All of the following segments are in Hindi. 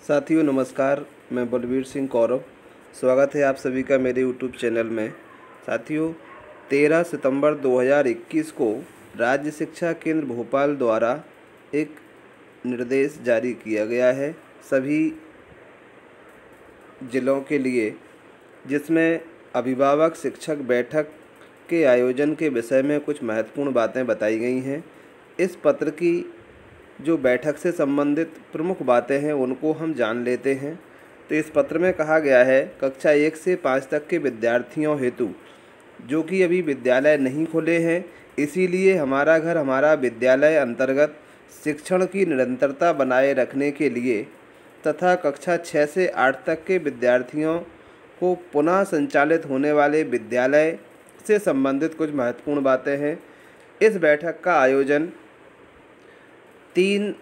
साथियों नमस्कार, मैं बलवीर सिंह कौरव। स्वागत है आप सभी का मेरे यूट्यूब चैनल में। साथियों 13 सितंबर 2021 को राज्य शिक्षा केंद्र भोपाल द्वारा एक निर्देश जारी किया गया है सभी ज़िलों के लिए, जिसमें अभिभावक शिक्षक बैठक के आयोजन के विषय में कुछ महत्वपूर्ण बातें बताई गई हैं। इस पत्र की जो बैठक से संबंधित प्रमुख बातें हैं उनको हम जान लेते हैं। तो इस पत्र में कहा गया है, कक्षा 1 से 5 तक के विद्यार्थियों हेतु जो कि अभी विद्यालय नहीं खुले हैं, इसीलिए हमारा घर हमारा विद्यालय अंतर्गत शिक्षण की निरंतरता बनाए रखने के लिए तथा कक्षा 6 से 8 तक के विद्यार्थियों को पुनः संचालित होने वाले विद्यालय से संबंधित कुछ महत्वपूर्ण बातें हैं। इस बैठक का आयोजन 3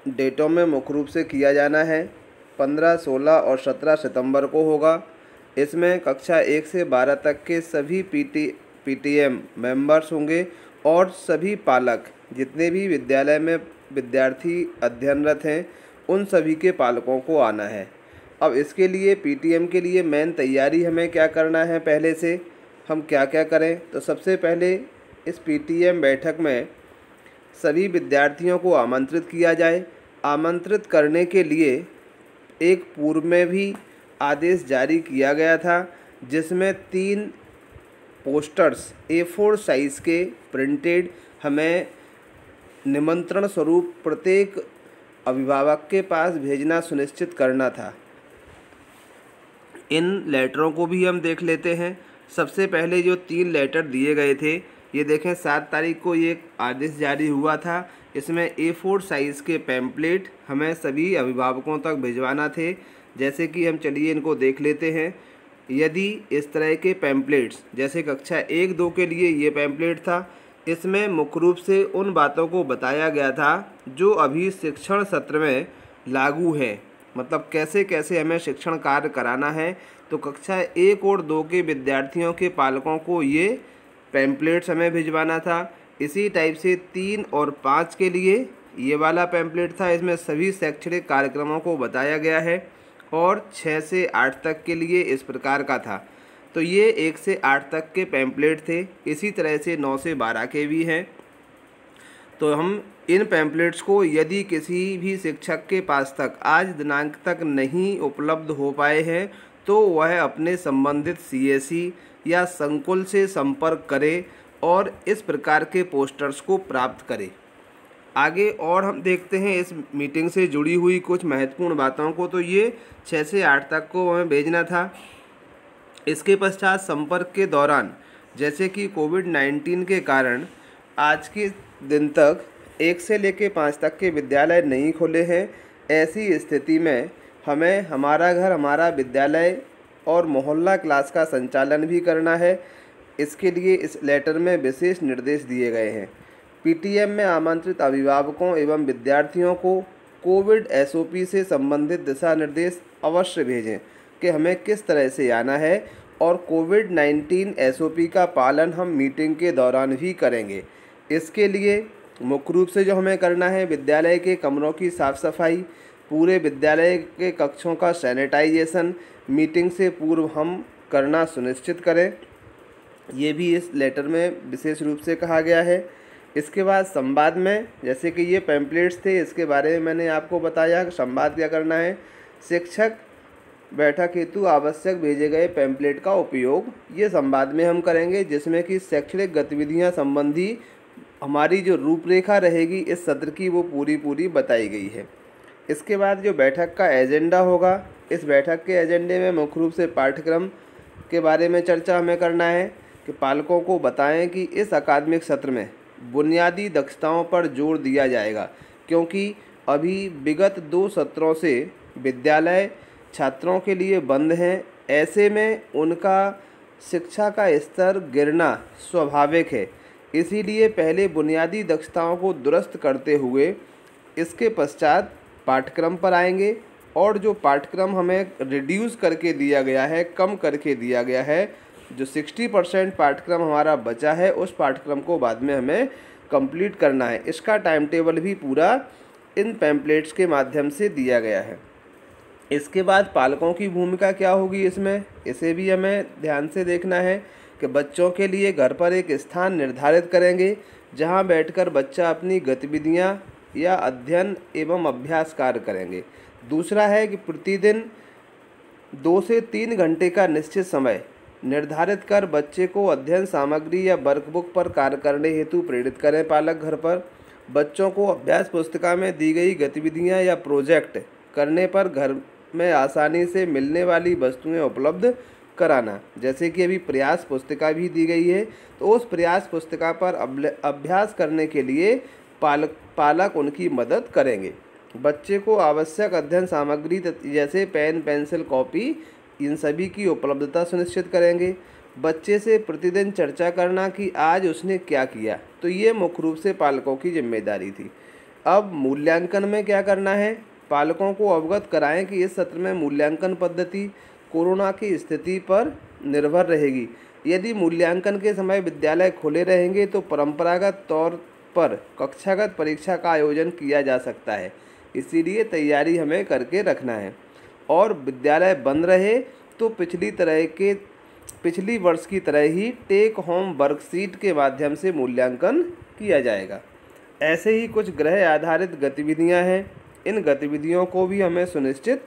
डेटों में मुख्य रूप से किया जाना है। 15, 16 और 17 सितंबर को होगा। इसमें कक्षा 1 से 12 तक के सभी पीटीएम मेंबर्स होंगे और सभी पालक, जितने भी विद्यालय में विद्यार्थी अध्ययनरत हैं, उन सभी के पालकों को आना है। अब इसके लिए पीटीएम के लिए मेन तैयारी हमें क्या करना है, पहले से हम क्या क्या करें। तो सबसे पहले इस पीटीएम बैठक में सभी विद्यार्थियों को आमंत्रित किया जाए। आमंत्रित करने के लिए एक पूर्व में भी आदेश जारी किया गया था, जिसमें 3 पोस्टर्स A4 साइज़ के प्रिंटेड हमें निमंत्रण स्वरूप प्रत्येक अभिभावक के पास भेजना सुनिश्चित करना था। इन लेटरों को भी हम देख लेते हैं। सबसे पहले जो 3 लेटर दिए गए थे, ये देखें 7 तारीख को ये आदेश जारी हुआ था। इसमें A4 साइज़ के पैम्पलेट हमें सभी अभिभावकों तक भिजवाना थे। जैसे कि हम चलिए इनको देख लेते हैं। यदि इस तरह के पैम्पलेट्स, जैसे कक्षा 1, 2 के लिए ये पैम्पलेट था, इसमें मुख्य रूप से उन बातों को बताया गया था जो अभी शिक्षण सत्र में लागू है, मतलब कैसे कैसे हमें शिक्षण कार्य कराना है। तो कक्षा 1 और 2 के विद्यार्थियों के पालकों को ये पैम्पलेट्स हमें भिजवाना था। इसी टाइप से 3 और 5 के लिए ये वाला पैम्पलेट था। इसमें सभी शैक्षणिक कार्यक्रमों को बताया गया है और 6 से 8 तक के लिए इस प्रकार का था। तो ये 1 से 8 तक के पैम्पलेट थे। इसी तरह से 9 से 12 के भी हैं। तो हम इन पैम्पलेट्स को यदि किसी भी शिक्षक के पास तक आज दिनांक तक नहीं उपलब्ध हो पाए हैं, तो वह अपने संबंधित सीएससी या संकुल से संपर्क करे और इस प्रकार के पोस्टर्स को प्राप्त करे। आगे और हम देखते हैं इस मीटिंग से जुड़ी हुई कुछ महत्वपूर्ण बातों को। तो ये 6 से 8 तक को हमें भेजना था। इसके पश्चात संपर्क के दौरान, जैसे कि कोविड-19 के कारण आज के दिन तक 1 से लेकर 5 तक के विद्यालय नहीं खुले हैं। ऐसी स्थिति में हमें हमारा घर हमारा विद्यालय और मोहल्ला क्लास का संचालन भी करना है। इसके लिए इस लेटर में विशेष निर्देश दिए गए हैं। पीटीएम में आमंत्रित अभिभावकों एवं विद्यार्थियों को कोविड एसओपी से संबंधित दिशा निर्देश अवश्य भेजें कि हमें किस तरह से आना है, और कोविड-19 एसओपी का पालन हम मीटिंग के दौरान भी करेंगे। इसके लिए मुख्य रूप से जो हमें करना है, विद्यालय के कमरों की साफ़ सफाई, पूरे विद्यालय के कक्षों का सैनिटाइजेशन मीटिंग से पूर्व हम करना सुनिश्चित करें। ये भी इस लेटर में विशेष रूप से कहा गया है। इसके बाद संवाद में, जैसे कि ये पैम्पलेट्स थे, इसके बारे में मैंने आपको बताया। संवाद क्या करना है, शिक्षक बैठक हेतु आवश्यक भेजे गए पैम्पलेट का उपयोग ये संवाद में हम करेंगे, जिसमें कि शैक्षणिक गतिविधियां संबंधी हमारी जो रूपरेखा रहेगी इस सत्र की, वो पूरी बताई गई है। इसके बाद जो बैठक का एजेंडा होगा, इस बैठक के एजेंडे में मुख्य रूप से पाठ्यक्रम के बारे में चर्चा हमें करना है कि पालकों को बताएं कि इस अकादमिक सत्र में बुनियादी दक्षताओं पर जोर दिया जाएगा, क्योंकि अभी विगत 2 सत्रों से विद्यालय छात्रों के लिए बंद हैं। ऐसे में उनका शिक्षा का स्तर गिरना स्वाभाविक है। इसीलिए पहले बुनियादी दक्षताओं को दुरुस्त करते हुए इसके पश्चात पाठ्यक्रम पर आएंगे, और जो पाठ्यक्रम हमें रिड्यूस करके दिया गया है, कम करके दिया गया है, जो 60% पाठ्यक्रम हमारा बचा है, उस पाठ्यक्रम को बाद में हमें कंप्लीट करना है। इसका टाइम टेबल भी पूरा इन पैम्पलेट्स के माध्यम से दिया गया है। इसके बाद पालकों की भूमिका क्या होगी इसमें, इसे भी हमें ध्यान से देखना है कि बच्चों के लिए घर पर एक स्थान निर्धारित करेंगे जहां बैठकर बच्चा अपनी गतिविधियां या अध्ययन एवं अभ्यास कार्य करेंगे। दूसरा है कि प्रतिदिन 2 से 3 घंटे का निश्चित समय निर्धारित कर बच्चे को अध्ययन सामग्री या वर्कबुक पर कार्य करने हेतु प्रेरित करें। पालक घर पर बच्चों को अभ्यास पुस्तिका में दी गई गतिविधियां या प्रोजेक्ट करने पर घर में आसानी से मिलने वाली वस्तुएं उपलब्ध कराना। जैसे कि अभी प्रयास पुस्तिका भी दी गई है, तो उस प्रयास पुस्तिका पर अभ्यास करने के लिए पालक उनकी मदद करेंगे। बच्चे को आवश्यक अध्ययन सामग्री जैसे पेन, पेंसिल, कॉपी, इन सभी की उपलब्धता सुनिश्चित करेंगे। बच्चे से प्रतिदिन चर्चा करना कि आज उसने क्या किया, तो ये मुख्य रूप से पालकों की जिम्मेदारी थी। अब मूल्यांकन में क्या करना है, पालकों को अवगत कराएं कि इस सत्र में मूल्यांकन पद्धति कोरोना की स्थिति पर निर्भर रहेगी। यदि मूल्यांकन के समय विद्यालय खुले रहेंगे तो परंपरागत तौर पर कक्षागत परीक्षा का आयोजन किया जा सकता है, इसीलिए तैयारी हमें करके रखना है। और विद्यालय बंद रहे तो पिछली वर्ष की तरह ही टेक होम वर्कशीट के माध्यम से मूल्यांकन किया जाएगा। ऐसे ही कुछ गृह आधारित गतिविधियां हैं, इन गतिविधियों को भी हमें सुनिश्चित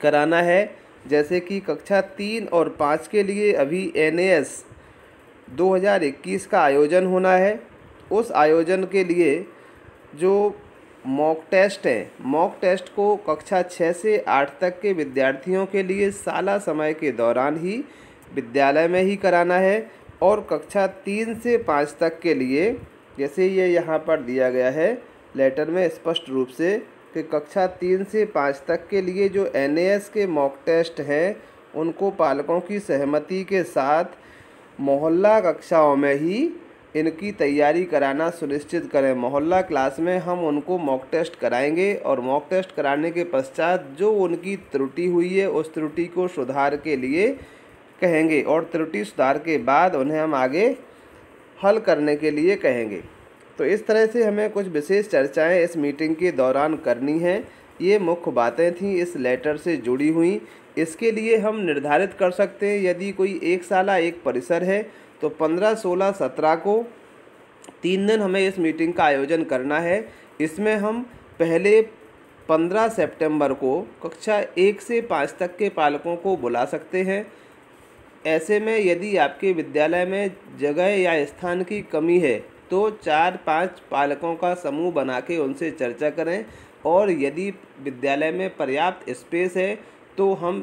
कराना है। जैसे कि कक्षा 3 और 5 के लिए अभी NAS 2021 का आयोजन होना है। उस आयोजन के लिए जो मॉक टेस्ट हैं, मॉक टेस्ट को कक्षा 6 से 8 तक के विद्यार्थियों के लिए शाला समय के दौरान ही विद्यालय में ही कराना है। और कक्षा 3 से 5 तक के लिए, जैसे ये यहाँ पर दिया गया है लेटर में स्पष्ट रूप से, कि कक्षा 3 से 5 तक के लिए जो NAS के मॉक टेस्ट हैं उनको पालकों की सहमति के साथ मोहल्ला कक्षाओं में ही इनकी तैयारी कराना सुनिश्चित करें। मोहल्ला क्लास में हम उनको मॉक टेस्ट कराएंगे और मॉक टेस्ट कराने के पश्चात जो उनकी त्रुटि हुई है उस त्रुटि को सुधार के लिए कहेंगे और त्रुटि सुधार के बाद उन्हें हम आगे हल करने के लिए कहेंगे। तो इस तरह से हमें कुछ विशेष चर्चाएं इस मीटिंग के दौरान करनी हैं। ये मुख्य बातें थीं इस लेटर से जुड़ी हुई। इसके लिए हम निर्धारित कर सकते हैं, यदि कोई एक शाला एक परिसर है तो 15, 16, 17 को 3 दिन हमें इस मीटिंग का आयोजन करना है। इसमें हम पहले 15 सितंबर को कक्षा 1 से 5 तक के पालकों को बुला सकते हैं। ऐसे में यदि आपके विद्यालय में जगह या स्थान की कमी है तो 4-5 पालकों का समूह बना के उनसे चर्चा करें, और यदि विद्यालय में पर्याप्त स्पेस है तो हम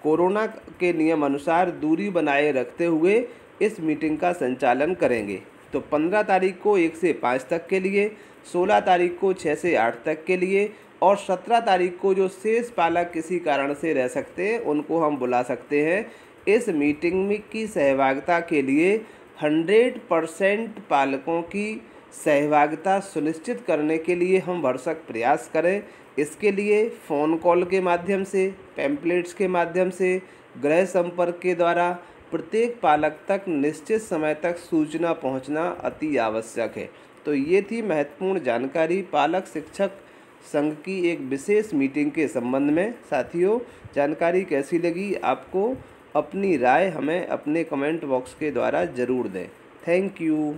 कोरोना के नियम अनुसार दूरी बनाए रखते हुए इस मीटिंग का संचालन करेंगे। तो 15 तारीख को 1 से 5 तक के लिए, 16 तारीख को 6 से 8 तक के लिए, और 17 तारीख को जो शेष पालक किसी कारण से रह सकते हैं उनको हम बुला सकते हैं। इस मीटिंग में की सहभागिता के लिए 100% पालकों की सहभागिता सुनिश्चित करने के लिए हम भरसक प्रयास करें। इसके लिए फ़ोन कॉल के माध्यम से, पैम्पलेट्स के माध्यम से, गृह संपर्क के द्वारा प्रत्येक पालक तक निश्चित समय तक सूचना पहुंचना अति आवश्यक है। तो ये थी महत्वपूर्ण जानकारी पालक शिक्षक संघ की एक विशेष मीटिंग के संबंध में। साथियों, जानकारी कैसी लगी आपको? अपनी राय हमें अपने कमेंट बॉक्स के द्वारा ज़रूर दें। Thank you.